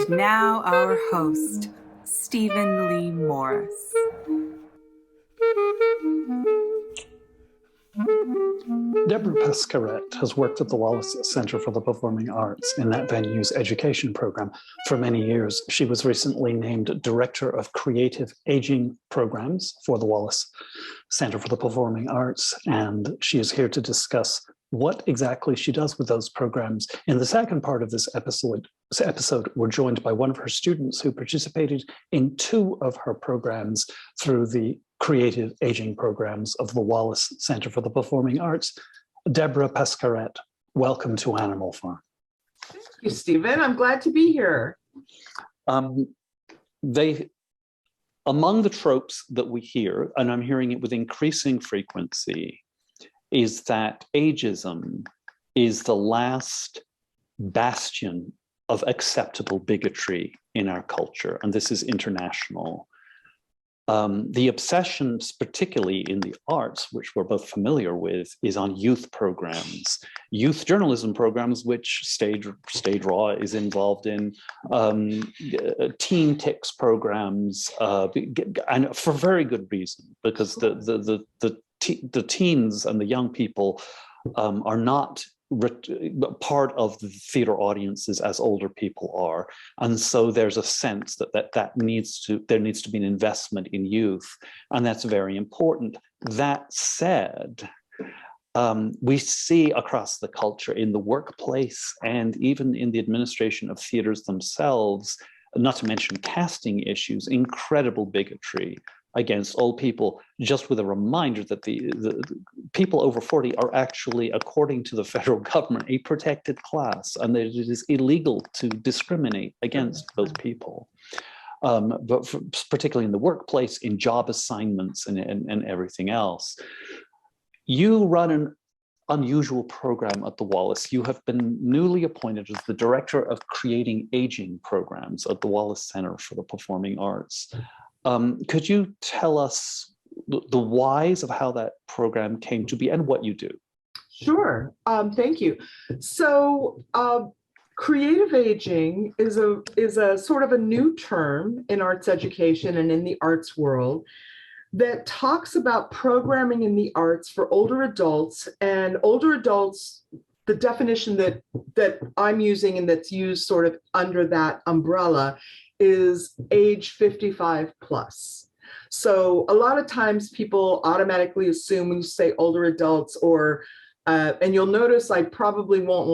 And now our host, Stephen Lee Morris. Debra Pasquerette has worked at the Wallace Center for the Performing Arts in that venue's education program for many years. She was recently named Director of Creative Aging Programs for the Wallace Center for the Performing Arts, and she is here to discuss what exactly she does with those programs. In the second part of this episode, we're joined by one of her students who participated in two of her programs through the creative aging programs of the Wallace Center for the Performing Arts. Debra Pasquerette, welcome to Animal Farm. Thank you, Stephen. I'm glad to be here. Among the tropes that we hear, and I'm hearing it with increasing frequency, is that ageism is the last bastion of acceptable bigotry in our culture, and this is international. The obsessions, particularly in the arts, which we're both familiar with, is on youth programs, youth journalism programs, which Stage Raw is involved in, teen tics programs, and for very good reason, because the teens and the young people are not part of the theater audiences as older people are, and so there's a sense that there needs to be an investment in youth, and that's very important. That said, we see across the culture, in the workplace and even in the administration of theaters themselves, not to mention casting issues, incredible bigotry against old people, just with a reminder that the people over 40 are actually, according to the federal government, a protected class, and that it is illegal to discriminate against those people. But particularly in the workplace, in job assignments and everything else. You run an unusual program at the Wallace. You have been newly appointed as the Director of Creating Aging Programs at the Wallace Center for the Performing Arts. Could you tell us the whys of how that program came to be and what you do? Sure. Thank you. So creative aging is a sort of a new term in arts education and in the arts world that talks about programming in the arts for older adults, and older adults, the definition that I'm using and that's used sort of under that umbrella is age 55 plus. So a lot of times people automatically assume when you say older adults, or and you'll notice I probably won't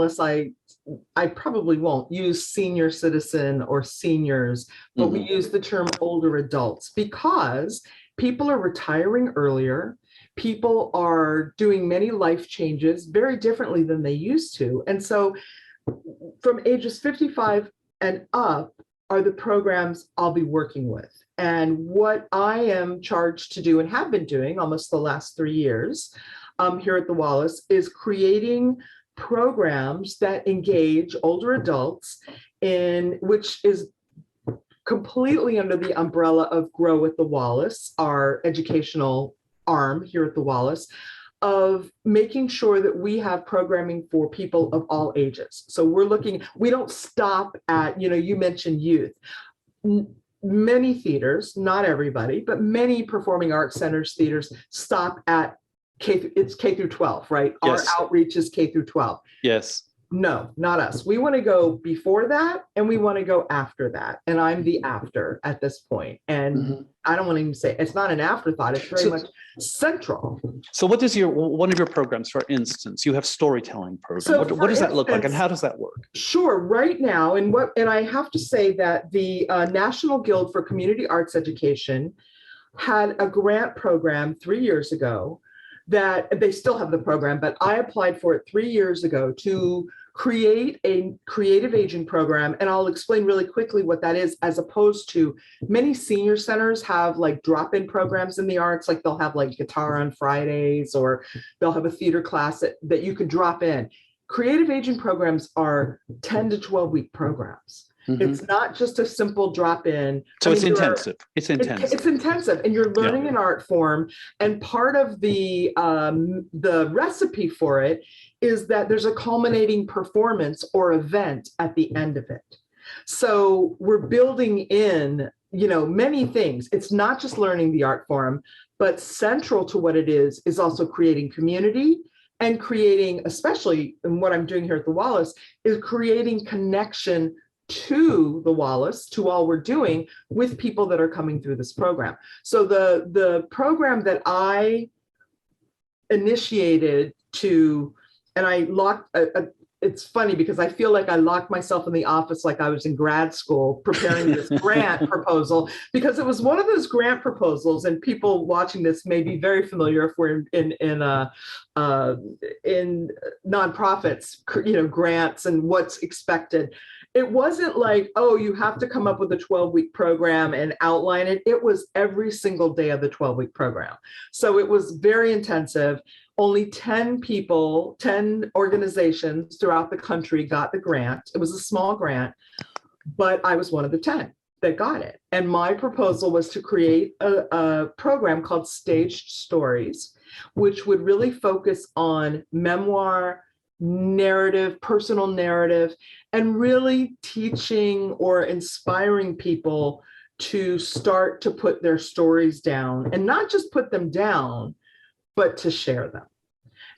use senior citizen or seniors, but we use the term older adults because people are retiring earlier. People are doing many life changes very differently than they used to. And so from ages 55 and up are the programs I'll be working with. And what I am charged to do and have been doing almost the last 3 years here at the Wallace is creating programs that engage older adults, which is completely under the umbrella of Grow at the Wallace, our educational arm here at the Wallace, of making sure that we have programming for people of all ages. So we don't stop at, you mentioned youth. Many theaters, not everybody, but many performing arts centers, theaters stop at it's K through 12, right? Yes. Our outreach is K through 12. Yes. No, not us. We want to go before that and we want to go after that. And I'm the after at this point. And I don't want to even say it's not an afterthought. It's very much central. So what is one of your programs, for instance? You have storytelling program. So what does that look like and how does that work? Sure. Right now, and I have to say that the National Guild for Community Arts Education had a grant program 3 years ago that they still have the program, but I applied for it 3 years ago to create a creative aging program. And I'll explain really quickly what that is, as opposed to many senior centers have like drop-in programs in the arts, like they'll have like guitar on Fridays, or they'll have a theater class that you can drop in. Creative aging programs are 10 to 12 week programs. It's not just a simple drop-in. So it's intensive. It's intensive. It's intensive, and you're learning an art form. And part of the recipe for it is that there's a culminating performance or event at the end of it. So we're building in, many things. It's not just learning the art form, but central to what it is also creating community and creating, especially in what I'm doing here at the Wallace, is creating connection to the Wallace, to all we're doing with people that are coming through this program. So the program that I initiated and I locked, it's funny because I feel like I locked myself in the office like I was in grad school preparing this grant proposal, because it was one of those grant proposals, and people watching this may be very familiar if we're in nonprofits, grants and what's expected. It wasn't like, oh, you have to come up with a 12-week program and outline it. It was every single day of the 12-week program. So it was very intensive. Only 10 people, 10 organizations throughout the country got the grant. It was a small grant, but I was one of the 10 that got it. And my proposal was to create a program called Staged Stories, which would really focus on memoir, narrative, personal narrative, and really teaching or inspiring people to start to put their stories down, and not just put them down, but to share them.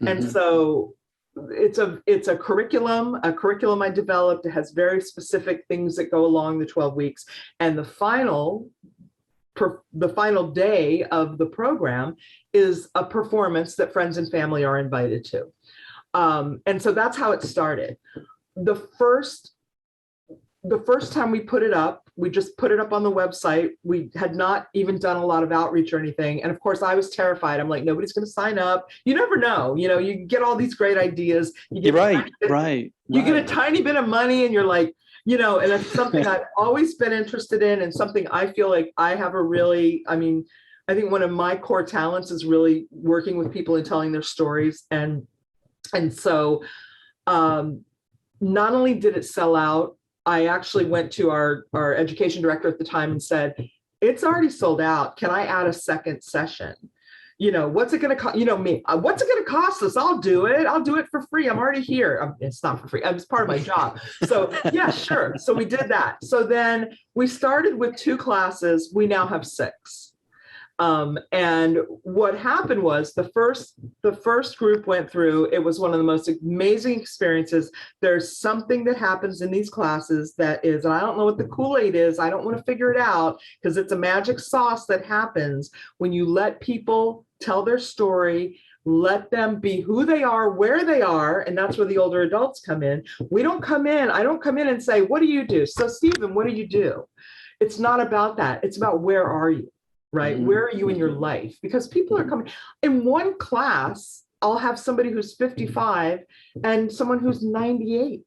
Mm-hmm. And so it's a curriculum I developed. It has very specific things that go along the 12 weeks. And the final day of the program is a performance that friends and family are invited to. And so that's how it started. The first time we put it up, we just put it up on the website. We had not even done a lot of outreach or anything. And of course, I was terrified. I'm like, nobody's going to sign up. You never know. You get all these great ideas. You get You get a tiny bit of money, and you're like, and it's something I've always been interested in, and something I feel like I have I think one of my core talents is really working with people and telling their stories. And so not only did it sell out, I actually went to our education director at the time and said, it's already sold out. Can I add a second session? What's it going to cost? What's it going to cost us? I'll do it. I'll do it for free. I'm already here. It's not for free. It's part of my job. So yeah, sure. So we did that. So then we started with 2 classes. We now have 6. And what happened was the first group went through. It was one of the most amazing experiences. There's something that happens in these classes that is, and I don't know what the Kool-Aid is. I don't want to figure it out, because it's a magic sauce that happens when you let people tell their story, let them be who they are, where they are. And that's where the older adults come in. I don't come in and say, what do you do? So Stephen, what do you do? It's not about that. It's about, where are you? Right? Mm-hmm. Where are you in your life? Because people are coming. In one class, I'll have somebody who's 55 and someone who's 98.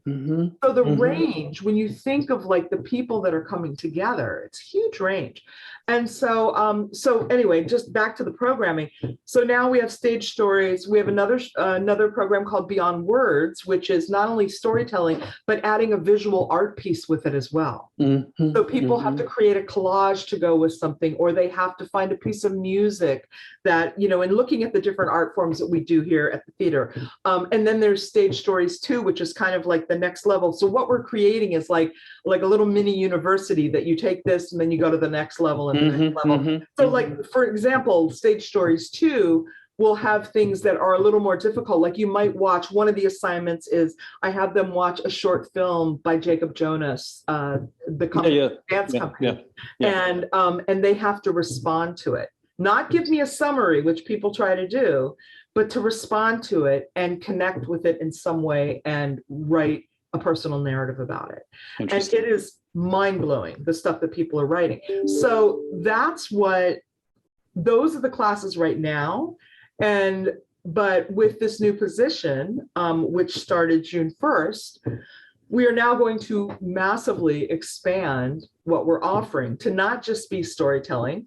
Mm-hmm. So the range, when you think of like the people that are coming together, it's a huge range. And so, anyway, just back to the programming. So now we have Staged Stories. We have another program called Beyond Words, which is not only storytelling, but adding a visual art piece with it as well. Mm-hmm. So people have to create a collage to go with something, or they have to find a piece of music that, and looking at the different art forms that we do here at the theater. And then there's Staged Stories too, which is kind of like the next level. So what we're creating is like a little mini university that you take this and then you go to the next level and the next level. So like, for example, Staged Stories 2 will have things that are a little more difficult. Like you might watch, one of the assignments is I have them watch a short film by Jacob Jonas, the company, dance company. And they have to respond to it. Not give me a summary, which people try to do, but to respond to it and connect with it in some way and write a personal narrative about it. And it is mind-blowing, the stuff that people are writing. So those are the classes right now. But with this new position, which started June 1st, we are now going to massively expand what we're offering to not just be storytelling.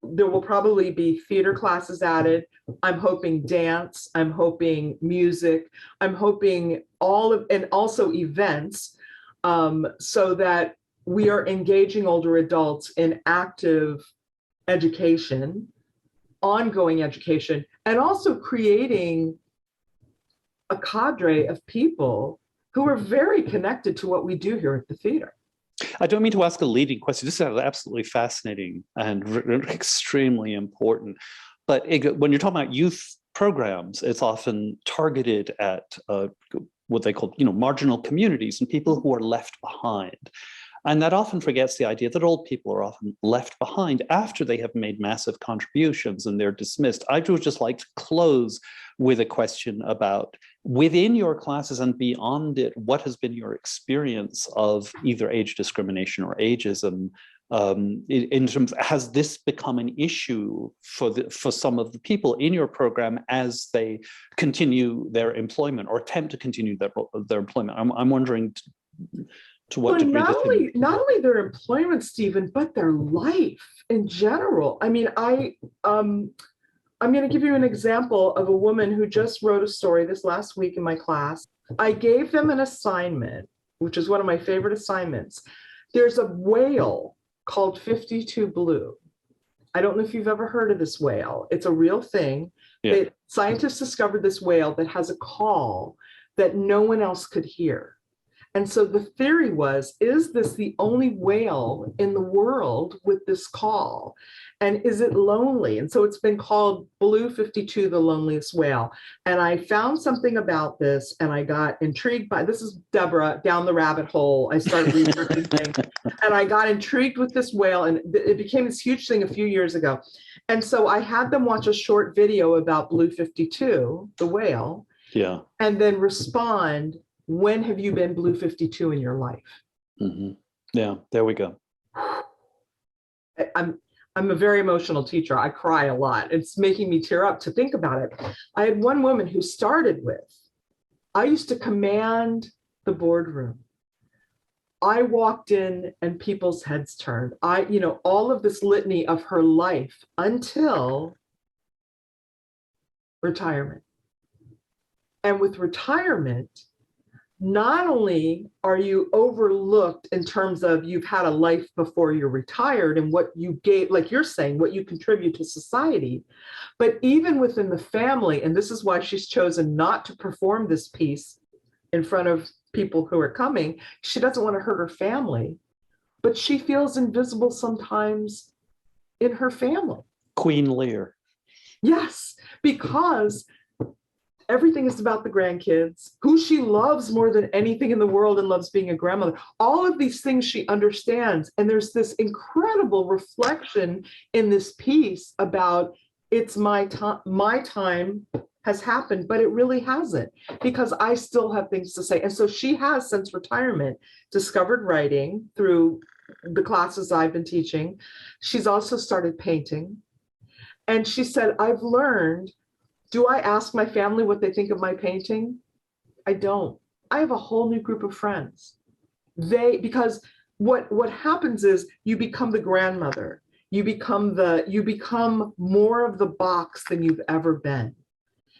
There will probably be theater classes added. I'm hoping dance. I'm hoping music. I'm hoping and also events, so that we are engaging older adults in active education, ongoing education, and also creating a cadre of people who are very connected to what we do here at the theater. I don't mean to ask a leading question. This is absolutely fascinating and extremely important. But when you're talking about youth programs, it's often targeted at what they call, marginal communities and people who are left behind. And that often forgets the idea that old people are often left behind after they have made massive contributions and they're dismissed. I would just like to close with a question about, within your classes and beyond it, what has been your experience of either age discrimination or ageism? In terms, has this become an issue for some of the people in your program as they continue their employment or attempt to continue their employment? I'm wondering to what degree not only their employment, Stephen, but their life in general. I mean, I'm going to give you an example of a woman who just wrote a story this last week in my class. I gave them an assignment, which is one of my favorite assignments. There's a whale called 52 Blue. I don't know if you've ever heard of this whale. It's a real thing. Yeah. Scientists discovered this whale that has a call that no one else could hear. And so the theory was, is this the only whale in the world with this call? And is it lonely? And so it's been called Blue 52, the loneliest whale. And I found something about this and I got intrigued by, this is Debra down the rabbit hole. I started researching things and I got intrigued with this whale, and it became this huge thing a few years ago. And so I had them watch a short video about Blue 52, the whale, Yeah. and then respond, when have you been Blue 52 in your life? Mm-hmm. Yeah, there we go. I'm a very emotional teacher. I cry a lot. It's making me tear up to think about it. I had one woman who started with, I used to command the boardroom. I walked in and people's heads turned. All of this litany of her life until retirement. And with retirement, not only are you overlooked in terms of you've had a life before you're retired and what you gave, like you're saying, what you contribute to society, but even within the family, and this is why she's chosen not to perform this piece in front of people who are coming. She doesn't want to hurt her family, but she feels invisible sometimes in her family. Queen Lear. Yes, because everything is about the grandkids, who she loves more than anything in the world and loves being a grandmother. All of these things she understands. And there's this incredible reflection in this piece about it's my time has happened, but it really hasn't, because I still have things to say. And so she has, since retirement, discovered writing through the classes I've been teaching. She's also started painting. And she said, I've learned, do I ask my family what they think of my painting? I don't. I have a whole new group of friends. Because what happens is you become the grandmother. You become more of the box than you've ever been,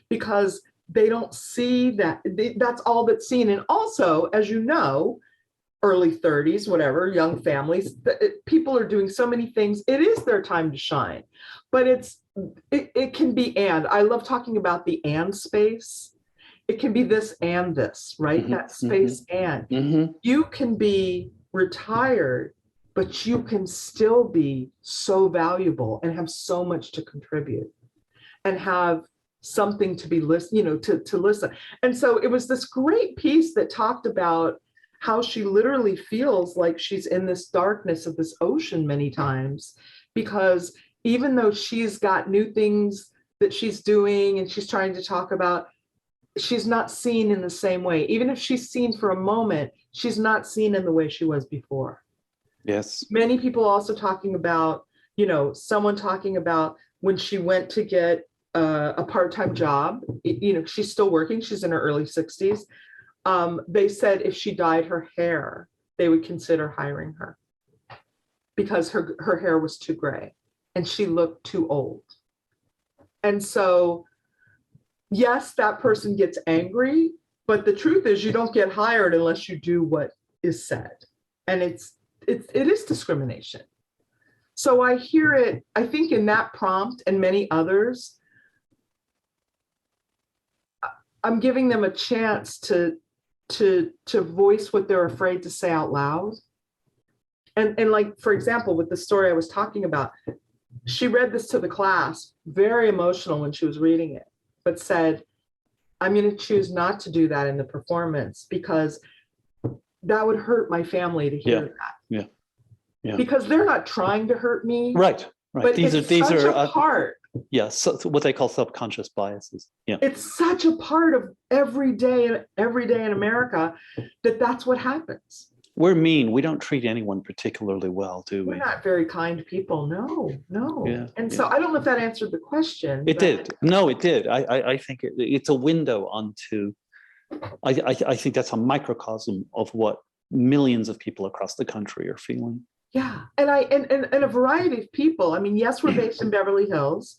because they don't see that. That's all that's seen. And also, as you know, early 30s, whatever, young families, people are doing so many things. It is their time to shine, but it can be, and I love talking about the and space. It can be this and this, right? Mm-hmm, That space and. Mm-hmm. You can be retired, but you can still be so valuable and have so much to contribute and have something to be to listen. And so it was this great piece that talked about how she literally feels like she's in this darkness of this ocean many times, because even though she's got new things that she's doing and she's trying to talk about, she's not seen in the same way. Even if she's seen for a moment, she's not seen in the way she was before. Yes. Many people also talking about, someone talking about when she went to get a part-time job, she's still working, she's in her early 60s. They said if she dyed her hair, they would consider hiring her because her hair was too gray and she looked too old. And so, yes, that person gets angry, but the truth is you don't get hired unless you do what is said. And it is discrimination. So I hear it, I think in that prompt and many others, I'm giving them a chance to to voice what they're afraid to say out loud. And like, for example, with the story I was talking about, she read this to the class, very emotional when she was reading it, but said, I'm going to choose not to do that in the performance because that would hurt my family to hear that. Yeah. Because they're not trying to hurt me. Right. But these are a part. Yes, what they call subconscious biases. Yeah. It's such a part of every day in America that's what happens. We're mean. We don't treat anyone particularly well, do we? We're not very kind people. No. Yeah, And so I don't know if that answered the question. It did. No, it did. I think it's a window onto, I think that's a microcosm of what millions of people across the country are feeling. Yeah. And a variety of people. I mean, yes, we're based in Beverly Hills.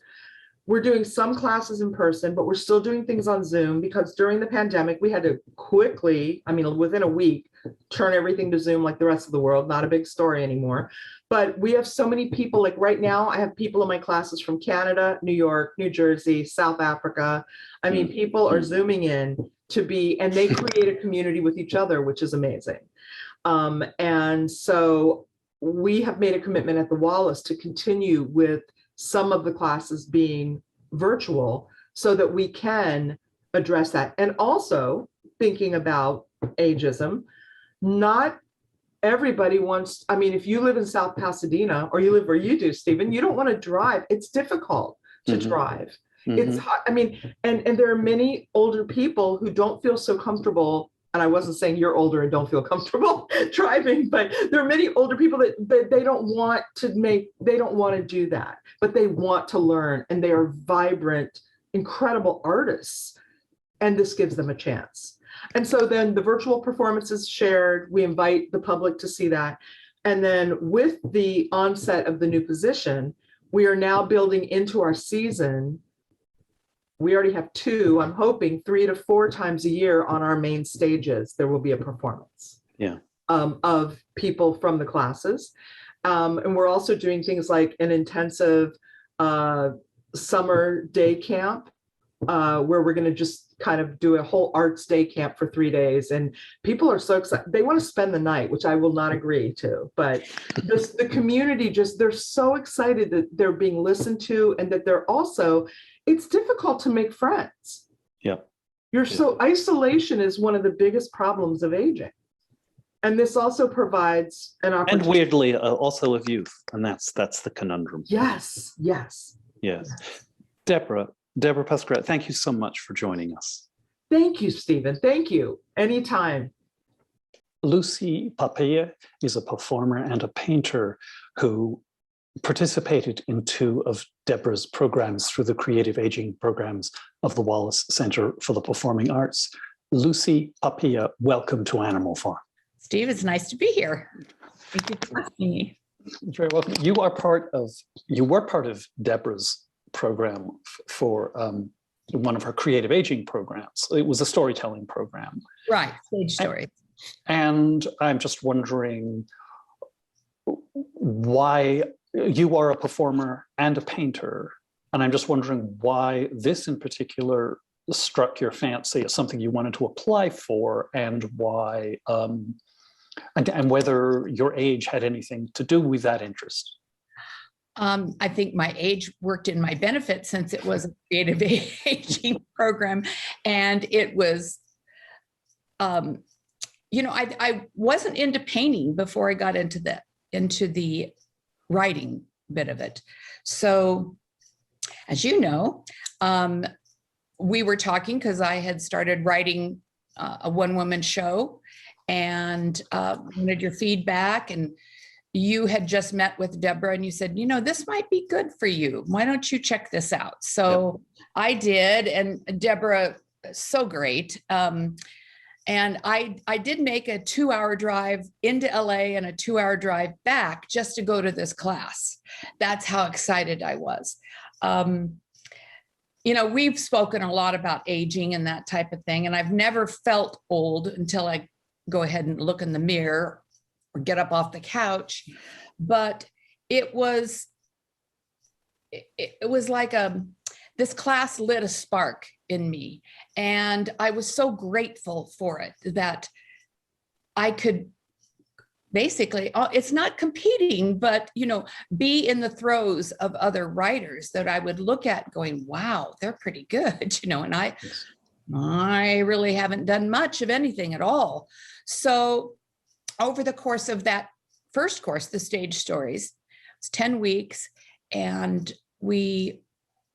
We're doing some classes in person, but we're still doing things on Zoom because during the pandemic, we had to quickly, I mean, within a week, turn everything to Zoom like the rest of the world. Not a big story anymore. But we have so many people, like right now, I have people in my classes from Canada, New York, New Jersey, South Africa. I mean, people are Zooming in and they create a community with each other, which is amazing. And so we have made a commitment at the Wallace to continue with some of the classes being virtual so that we can address that. And also thinking about ageism, not everybody wants, I mean, if you live in South Pasadena or you live where you do, Stephen, you don't want to drive. It's difficult to drive. It's hard. I mean, and there are many older people who don't feel so comfortable. And I wasn't saying you're older and don't feel comfortable driving, but there are many older people that they don't want to do that, but they want to learn, and they are vibrant, incredible artists. And this gives them a chance. And so then the virtual performance is shared. We invite the public to see that. And then with the onset of the new position, we are now building into our season. We already have 2, I'm hoping 3 to 4 times a year on our main stages, there will be a performance of people from the classes. And we're also doing things like an intensive summer day camp where we're going to just kind of do a whole arts day camp for 3 days. And people are so excited. They want to spend the night, which I will not agree to. But the community they're so excited that they're being listened to and that they're also, it's difficult to make friends. Yeah. Isolation is one of the biggest problems of aging. And this also provides an opportunity. And weirdly, also of youth. And that's the conundrum. Yes. Debra Pasquerette, thank you so much for joining us. Thank you, Stephen. Thank you. Anytime. Lucie Papia is a performer and a painter who participated in 2 of Debra's programs through the creative aging programs of the Wallace Center for the Performing Arts. Lucie Papia, welcome to Animal Farm. Steve, it's nice to be here. Thank you for asking me. You're very welcome. You were part of Debra's program for one of her creative aging programs. It was a storytelling program. Right, stage stories. And I'm just wondering why you are a performer and a painter, and I'm just wondering why this in particular struck your fancy as something you wanted to apply for, and why, and whether your age had anything to do with that interest. I think my age worked in my benefit since it was a creative aging program, and it was, I wasn't into painting before I got into the writing bit of it. So, as you know, we were talking because I had started writing a one-woman show and wanted your feedback, and you had just met with Debra and you said, this might be good for you. Why don't you check this out? So I did, and Debra, so great. And I did make a 2-hour drive into LA and a 2-hour drive back just to go to this class. That's how excited I was. We've spoken a lot about aging and that type of thing, and I've never felt old until I go ahead and look in the mirror or get up off the couch. But it was like the this class lit a spark in me. And I was so grateful for it that I could basically, it's not competing, but, you know, be in the throes of other writers that I would look at going, wow, they're pretty good, you know, and I really haven't done much of anything at all. So over the course of that first course, the stage stories, it's 10 weeks. And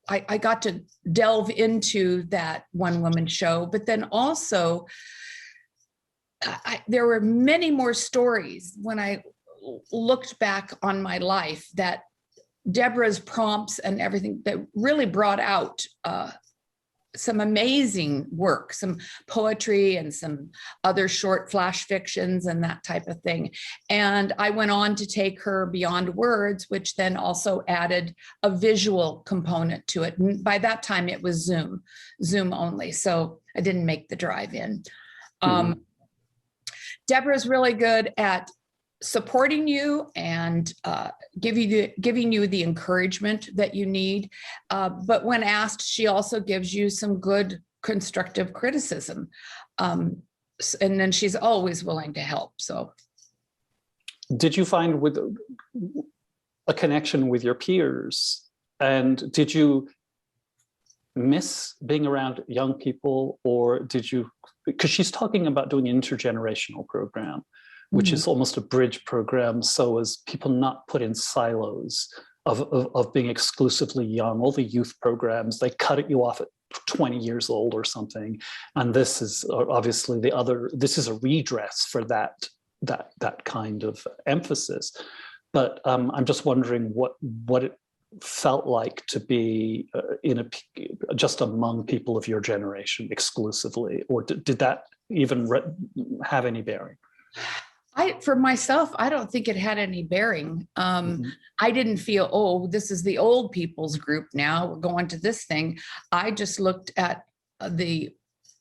I got to delve into that one woman show, but then also there were many more stories when I looked back on my life that Debra's prompts and everything that really brought out some amazing work, some poetry and some other short flash fictions and that type of thing. And I went on to take her beyond words, which then also added a visual component to it. And by that time it was Zoom only. So I didn't make the drive in. Debra is really good at supporting you and giving you the encouragement that you need. But when asked, she also gives you some good constructive criticism. And then she's always willing to help. So did you find with a connection with your peers? And did you miss being around young people, or did you, because she's talking about doing an intergenerational program, which is almost a bridge program, so as people not put in silos of being exclusively young. All the youth programs, they cut you off at 20 years old or something. And this is obviously this is a redress for that kind of emphasis. But I'm just wondering what it felt like to be just among people of your generation exclusively, or did that even have any bearing? For myself, I don't think it had any bearing. I didn't feel, oh, this is the old people's group now, we're going to this thing. I just looked at the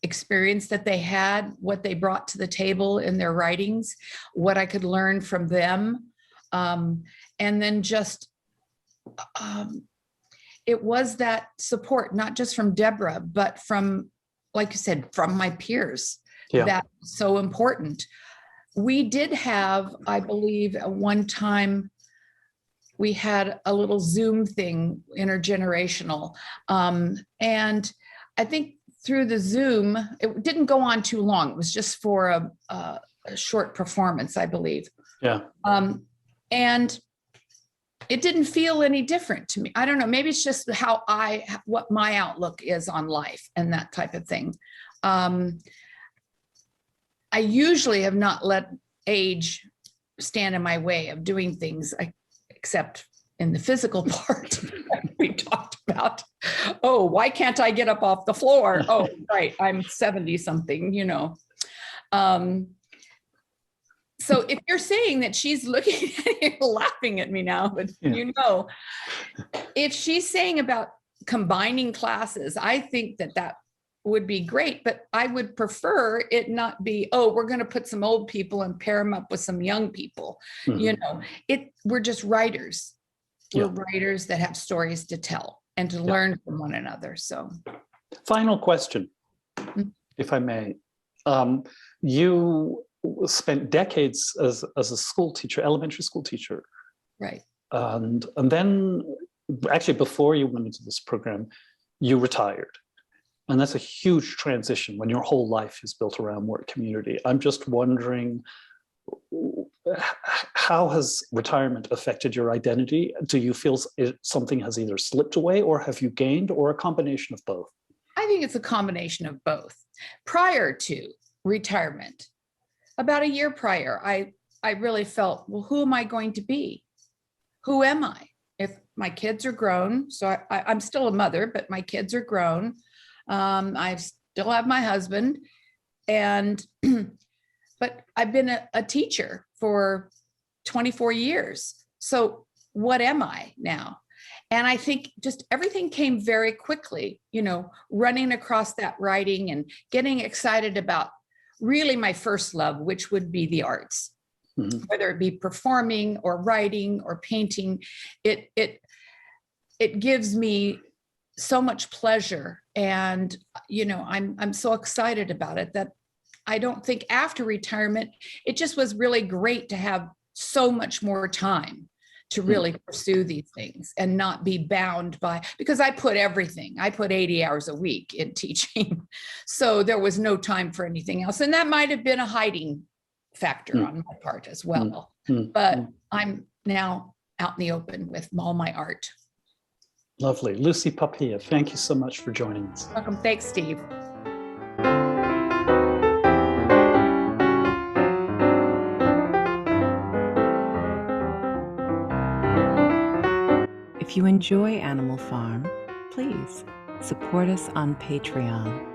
experience that they had, what they brought to the table in their writings, what I could learn from them. And then just, it was that support, not just from Debra, but from, like you said, from my peers. Yeah. That's so important. We did have, I believe, at one time, we had a little Zoom thing, intergenerational. And I think through the Zoom, it didn't go on too long. It was just for a short performance, I believe. Yeah. And it didn't feel any different to me. I don't know, maybe it's just what my outlook is on life and that type of thing. I usually have not let age stand in my way of doing things, except in the physical part we talked about. Oh, why can't I get up off the floor? Oh, right, I'm 70 something, you know. So if you're saying that she's looking at you, laughing at me now, but you know, if she's saying about combining classes, I think that would be great, but I would prefer it not be, oh, we're going to put some old people and pair them up with some young people. You know, we're just writers. We're writers that have stories to tell and to learn from one another. So final question, if I may. You spent decades as a school teacher, elementary school teacher. Right. And then actually before you went into this program, you retired. And that's a huge transition when your whole life is built around work community. I'm just wondering, how has retirement affected your identity? Do you feel something has either slipped away, or have you gained, or a combination of both? I think it's a combination of both. Prior to retirement, about a year prior, I really felt, well, who am I going to be? Who am I? If my kids are grown, so I'm still a mother, but my kids are grown. I still have my husband, but I've been a teacher for 24 years. So what am I now? And I think just everything came very quickly, you know, running across that writing and getting excited about really my first love, which would be the arts, whether it be performing or writing or painting. It gives me so much pleasure. And, I'm so excited about it that I don't think after retirement, it just was really great to have so much more time to really pursue these things and not be bound by, because I put 80 hours a week in teaching. So there was no time for anything else. And that might've been a hiding factor on my part as well. But I'm now out in the open with all my art. Lovely. Lucie, Papia, thank you so much for joining us. Welcome. Thanks, Steve. If you enjoy Animal Farm, please support us on Patreon.